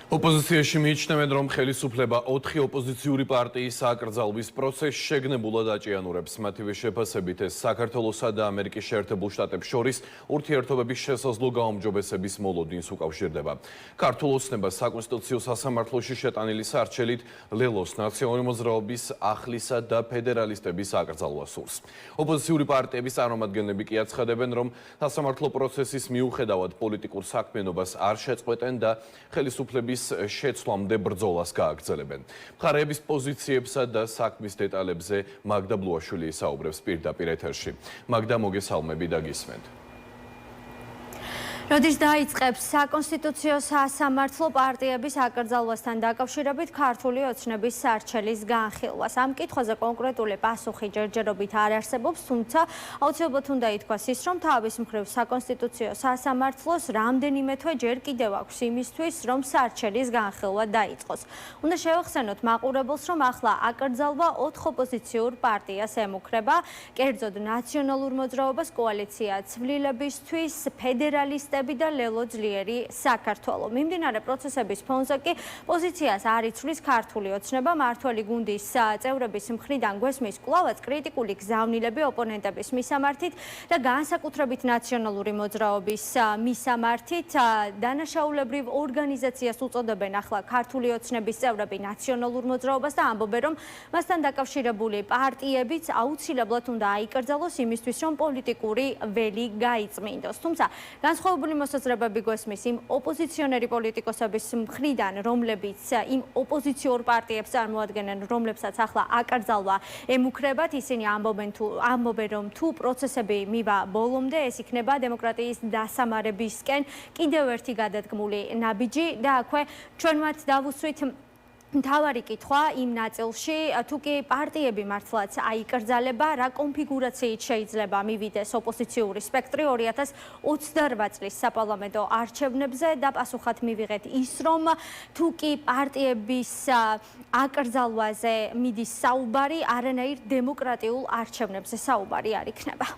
ოპოზიციაში მიიჩნევენ, რომ ხელისუფლება 4 ოპოზიციური პარტიის აკრძალვის პროცესს შეგნებულად აჭიანურებს. მათივე შეფასებით ეს საქართველოსა და ამერიკის შეერთებულ შტატებს შორის ურთიერთობების შესაძლო გაუმჯობესების მოლოდინს უკავშირდება. ქართულ ოცნებას საკონსტიტუციო სასამართლოში შეტანილი სარჩელით ლელოს ნაციონალური მოძრაობის აღლისა და ფედერალისტების აკრძალვა სურს. ოპოზიციური პარტიების წარმომადგენლები კი აცხადებენ, რომ სასამართლო პროცესის მიუხედავად პოლიტიკურ საქმიანობას არ შეწყვეტენ და ხელისუფლების შეცვლამდე ბრძოლას გააგრძელებენ. მხარეების პოზიციებსა და საქმის დეტალებზე მაგდა ბლუაშვილი ისაუბრებს პირდაპირ ეთერში. მაგდა, მოგესალმები და გისმენთ. როდის დაიწყებს საკონსტიტუციო სასამართლო პარტიების აკრძალვასთან დაკავშირებით ქართული ოცნების სარჩელის განხილვას. ამ კითხვაზე კონკრეტული პასუხი ჯერჯერობით არ არსებობს, თუმცა აუცილებლად უნდა ითქვას ის, რომ თავის მხრივ საკონსტიტუციო სასამართლოს რამდენიმე თვე ჯერ კიდევ აქვს იმისთვის, რომ სარჩელის განხილვა დაიწყოს. უნდა შევახსენოთ მაყურებელს, რომ ახლა აკრძალვა 4 ოპოზიციურ პარტიას ემუქრება, კერძოდ ნაციონალურ მოძრაობას, კოალიცია ცვლილებისთვის, ფედერალისტები და ლელო ძლიერი საქართველო. მიმდინარე პროცესების ფონზე კი პოზიციას არ იცვლის ქართული ოცნება. მართველი გუნდის წევრების მხრიდან გვესმის კვლავაც კრიტიკული გზავნილები ოპონენტების მისამართით და განსაკუთრებით ნაციონალური მოძრაობის მისამართით. დანაშაულებრივ ორგანიზაციას უწოდებენ ახლა ქართული ოცნების წევრები ნაციონალურ მოძრაობას და ამბობენ, რომ მასთან დაკავშირებული პარტიებიც აუცილებლად უნდა აიკრძალოს იმისთვის, რომ პოლიტიკური ველი გაიწმინდოს. თუმცა განსხვავებული მოსაზრებები გვესმის იმ ოპოზიციონერი პოლიტიკოსების მხრიდან, რომლებიც იმ ოპოზიციურ პარტიებს წარმოადგენენ, რომლებსაც ახლა აკრძალვა ემუქრებათ. ისინი ამბობენ, რომ თუ პროცესები მივა ბოლომდე, ეს იქნება დემოკრატიის დასამარებისკენ კიდევ ერთი გადადგმული ნაბიჯი და აქვე ჩვენ მათ დავუსვით მთავარი კითხვა იმ ნაწილში, თუ კი პარტიები მართლაც აიკრძალება, რა კონფიგურაციით შეიძლება მივიდეს ოპოზიციური სპექტრი 2028 წლის საპარლამენტო არჩევნებზე და პასუხად მივიღეთ ის, რომ თუ კი პარტიების აკრძალვაზე მიდის საუბარი, არანაირ დემოკრატიულ არჩევნებზე საუბარი არ იქნება.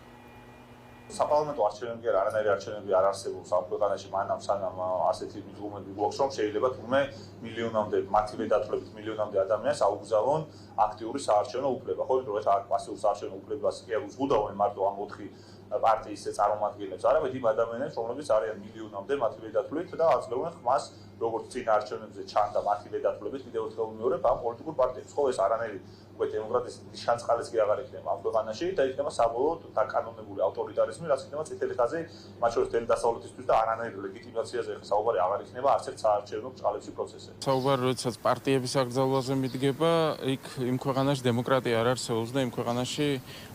საპარლამენტო არჩევნები არ არანაირი არჩევნები არ არსებობს ამ ქვეყანაში მანამ სანამ ასეთი მიზღუმები გვაქვს, რომ შეიძლება თურმე მილიონამდე მათივე დათვლებით მილიონამდე ადამიანს აუგზავნონ აქტიური საარჩევნო უფლება. ხო, იმიტომ რომ ეს პასიურ საარჩევნო უფლებას კი არ უზღუდავენ მარტო ამ 4 პარტიის წარმომადგენლებს, არამედ იმ ადამიანებს, რომლებიც არიან მილიონამდე მათივე დათვლით და აძლევენ ხმას, როგორც წინ არჩევნებზე ჩანდა მათივე დათვლებით, კიდევ ერთხელ ვიმეორებ ამ პოლიტიკურ პარტიებს. ხო, ეს არანაირი უკვე დემოკრატიის შანწყალიც კი აღარ იქნება ამ ქვეყანაში და იქნება საბოლოოდ დაკანონებული ავტორიტარიზმი, რაც იქნება წითელი ხაზი მათ შორის მთელი დასავლეთისთვის და არანაირ ლეგიტიმაციაზე ხა საუბარი აღარ იქნება არც ერთ საარჩევნო ბრწყალებში პროცესზე. საუბარი როდესაც პარტიების აკრძალვაზე მიდგება, იქ იმ ქვეყანაში დემოკრატია არ არსებობს და იმ ქვეყანაში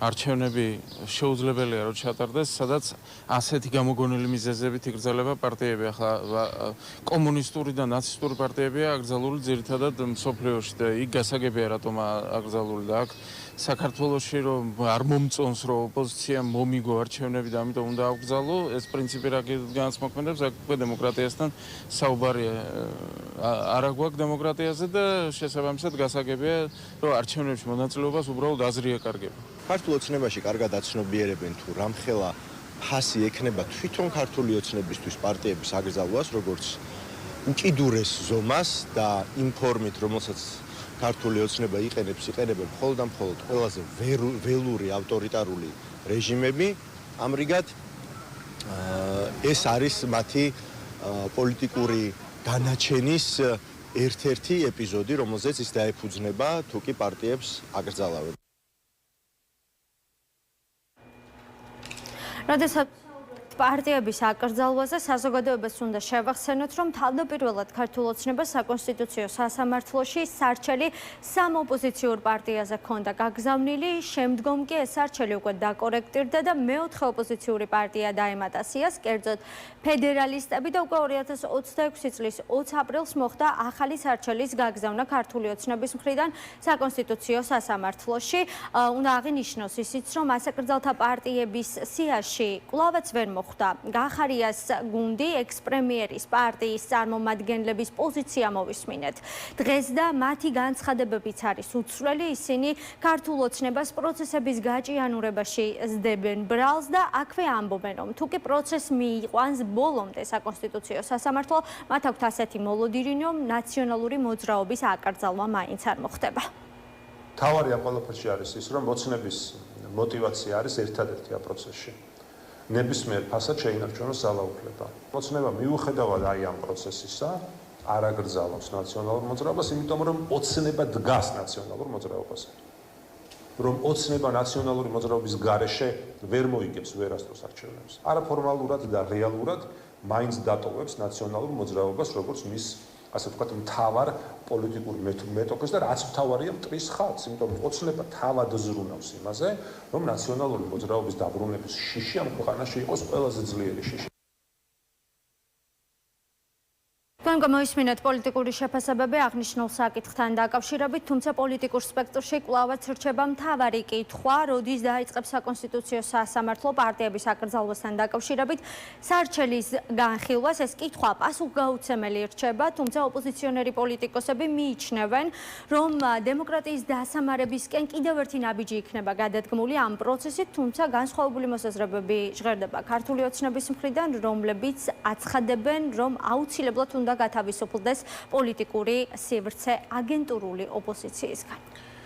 არჩევნები შეუძლებელია რომ ჩატარდეს, სადაც ასეთი გამოგონილი მიზეზებით იგრძელება პარტიები. ახლა კომუნისტური და ნაცისტური პარტიებია აკრძალული ძირითადად მსოფლიოში და იქ გასაგებია რატომ აკრძალული და აქ საქართველოში რომ არ მომწონს რომ ოპოზიცია მომიგო არჩევნები და ამიტომ უნდა აკრძალო, ეს პრინციპი რა განსმოქმედებს, აქ უკვე დემოკრატიასთან საუბარია არ აგვაქვს დემოკრატიაზე და შესაბამისად გასაგებია რომ არჩევნებში მონაწილეობას უბრალოდ აზრი ეკარგება. ქართულ ოცნებაში კარგად აცნობიერებენ თუ რამხელა ფასი ექნება თვითონ ქართული ოცნებისთვის პარტიების აკრძალვას, როგორც უკიდურეს ზომას და იმ ფორმით, რომელსაც ქართული ოცნება იყენებენ მხოლოდ და მხოლოდ ყველაზე ველური ავტორიტარული რეჟიმები. ამრიგად ეს არის მათი პოლიტიკური განაჩენის ერთ-ერთი ეპიზოდი, რომელზეც ის დაეფუძნება თუ კი პარტიებს აკრძალავენ. როდესაც პარტიების აკრძალვაზე საზოგადოებას უნდა შევახსენოთ, რომ თავდაპირველად ქართულ ოცნებას საკონსტიტუციო სასამართლოში სარჩელი 3 ოპოზიციურ პარტიაზე ჰქონდა გაგზავნილი, შემდგომ კი ეს სარჩელი უკვე დაკორექტირდა და მეოთხე ოპოზიციური პარტია დაემატა სიას, კერძოდ ფედერალისტები და უკვე 2026 წლის 20 აპრილს მოხდა ახალი სარჩელის გაგზავნა ქართული ოცნების მხრიდან საკონსტიტუციო სასამართლოში. უნდა აღინიშნოს ისიც, რომ ასაკრძალთა პარტიების სიაში კვლავაც ვერ მოხვდა. გახარიას გუნდი ექს-პრემიერის პარტიის წარმომადგენლების პოზიცია მოვისმინეთ. დღეს და მათი განცხადებებიც არის უცვლელი, ისინი ქართულ ოცნებას პროცესების გაჭიანურებაში ზდებენ ბრალს და აქვე ამბობენ, რომ თუ კი პროცესს მიიყვანს ბოლომდე საკონსტიტუციო სასამართლო, მათ აქვთ ასეთი მოლოდინი, რომ ნაციონალური მოძრაობის აკრძალვა მაინც არ მოხდება. თავარი ამ ყველაფერში არის ის, რომ ოცნების მოტივაცია არის ერთადერთი ამ პროცესში. ნებისმიერ ფასად შეინარჩუნოს ძალაუფლება. ოცნება მიუხედავად აი ამ პროცესისა არ აკრძალავს ნაციონალურ მოძრაობას, იმიტომ რომ ოცნება დგას ნაციონალურ მოძრაობაზე. რომ ოცნება ნაციონალური მოძრაობის გარეშე ვერ მოიგებს ვერასდროს არჩევნებს. არაფორმალურად და რეალურად მაინც დატოვებს ნაციონალურ მოძრაობას, როგორც მის ასე ვთქვათ, მთავარ პოლიტიკურ მეტოქეს და რაც მთავარია მტრის ხალხს, იმიტომ რომ ოცნება თავად ზრუნავს იმაზე, რომ ნაციონალური მოძრაობის დაბრუნების შიში ამ ქვეყანაში იყოს ყველაზე ძლიერი შიში. თქვენ გამოისმინეთ პოლიტიკური შეფასებები აღნიშნულ საკითხთან დაკავშირებით, თუმცა პოლიტიკურ სპექტრში კვლავაც რჩება მთავარი კითხვა, როდის დაიწყებს საკონსტიტუციო სასამართლო პარტიების აკრძალვასთან დაკავშირებით სარჩელის განხილვას. ეს კითხვა პასუხგაუცემელი რჩება, თუმცა ოპოზიციონერი პოლიტიკოსები მიიჩნევენ, რომ დემოკრატიის დასამარებისკენ კიდევ ერთი ნაბიჯი იქნება გადადგმული ამ პროცესით, თუმცა განსხვავებული მოსაზრებები ჟღერდება ქართული ოცნების მხრიდან, რომლებიც აცხადებენ, რომ აუცილებლად უნდა გათავისუფლდეს პოლიტიკური სივრცე აგენტურული ოპოზიციისგან.